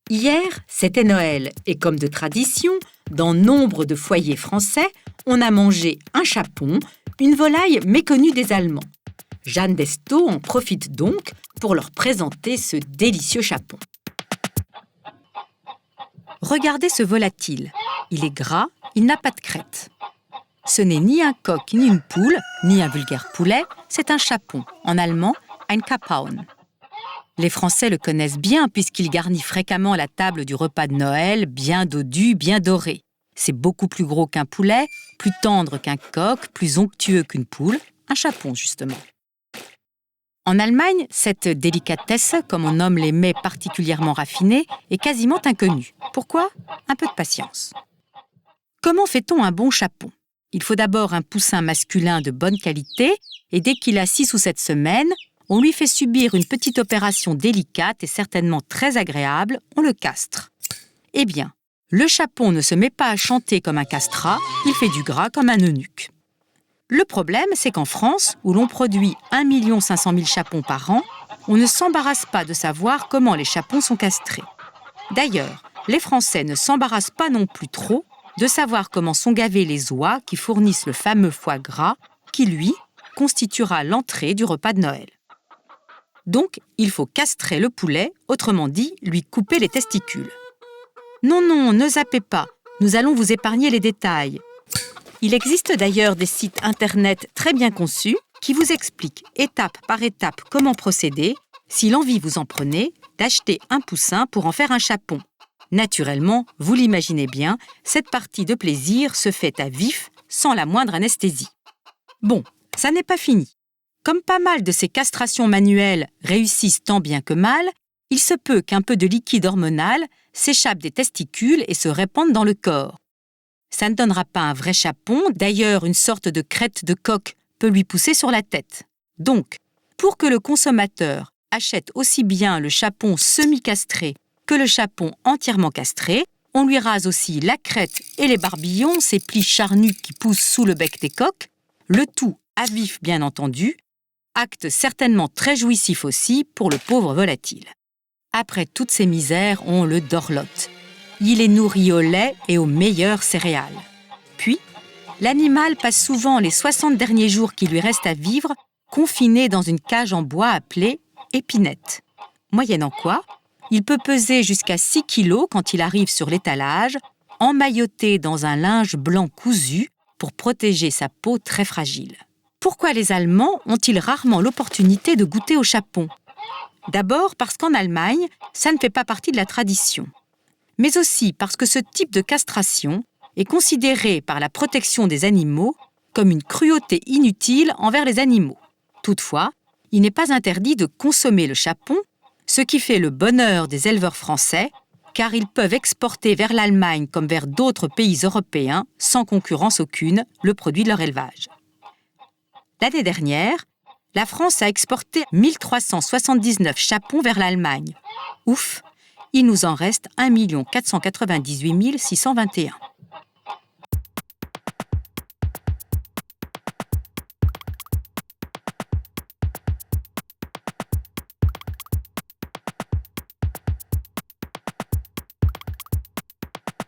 Hier, c'était Noël et comme de tradition, dans nombre de foyers français, on a mangé un chapon, une volaille méconnue des Allemands. Jeanne Desto en profite donc pour leur présenter ce délicieux chapon. Regardez ce volatile. Il est gras, il n'a pas de crête. Ce n'est ni un coq, ni une poule, ni un vulgaire poulet, c'est un chapon, en allemand, ein Kapaun. Les Français le connaissent bien puisqu'il garnit fréquemment la table du repas de Noël, bien dodu, bien doré. C'est beaucoup plus gros qu'un poulet, plus tendre qu'un coq, plus onctueux qu'une poule, un chapon justement. En Allemagne, cette délicatesse, comme on nomme les mets particulièrement raffinés, est quasiment inconnue. Pourquoi ? Un peu de patience. Comment fait-on un bon chapon ? Il faut d'abord un poussin masculin de bonne qualité et dès qu'il a 6 ou 7 semaines, on lui fait subir une petite opération délicate et certainement très agréable, on le castre. Eh bien, le chapon ne se met pas à chanter comme un castrat, il fait du gras comme un eunuque. Le problème, c'est qu'en France, où l'on produit 1 500 000 chapons par an, on ne s'embarrasse pas de savoir comment les chapons sont castrés. D'ailleurs, les Français ne s'embarrassent pas non plus trop de savoir comment sont gavés les oies qui fournissent le fameux foie gras qui, lui, constituera l'entrée du repas de Noël. Donc, il faut castrer le poulet, autrement dit, lui couper les testicules. Non, ne zappez pas, nous allons vous épargner les détails. Il existe d'ailleurs des sites internet très bien conçus qui vous expliquent étape par étape comment procéder, si l'envie vous en prenait, d'acheter un poussin pour en faire un chapon. Naturellement, vous l'imaginez bien, cette partie de plaisir se fait à vif, sans la moindre anesthésie. Bon, ça n'est pas fini. Comme pas mal de ces castrations manuelles réussissent tant bien que mal, il se peut qu'un peu de liquide hormonal s'échappe des testicules et se répande dans le corps. Ça ne donnera pas un vrai chapon, d'ailleurs une sorte de crête de coq peut lui pousser sur la tête. Donc, pour que le consommateur achète aussi bien le chapon semi-castré que le chapon entièrement castré, on lui rase aussi la crête et les barbillons, ces plis charnus qui poussent sous le bec des coqs, le tout à vif bien entendu, acte certainement très jouissif aussi pour le pauvre volatile. Après toutes ces misères, on le dorlote. Il est nourri au lait et aux meilleures céréales. Puis, l'animal passe souvent les 60 derniers jours qui lui restent à vivre confiné dans une cage en bois appelée épinette. Moyennant quoi, il peut peser jusqu'à 6 kilos quand il arrive sur l'étalage, emmailloté dans un linge blanc cousu pour protéger sa peau très fragile. Pourquoi les Allemands ont-ils rarement l'opportunité de goûter au chapon ? D'abord parce qu'en Allemagne, ça ne fait pas partie de la tradition. Mais aussi parce que ce type de castration est considéré par la protection des animaux comme une cruauté inutile envers les animaux. Toutefois, il n'est pas interdit de consommer le chapon, ce qui fait le bonheur des éleveurs français, car ils peuvent exporter vers l'Allemagne comme vers d'autres pays européens, sans concurrence aucune, le produit de leur élevage. L'année dernière, la France a exporté 1379 chapons vers l'Allemagne. Ouf, il nous en reste 1 498 621.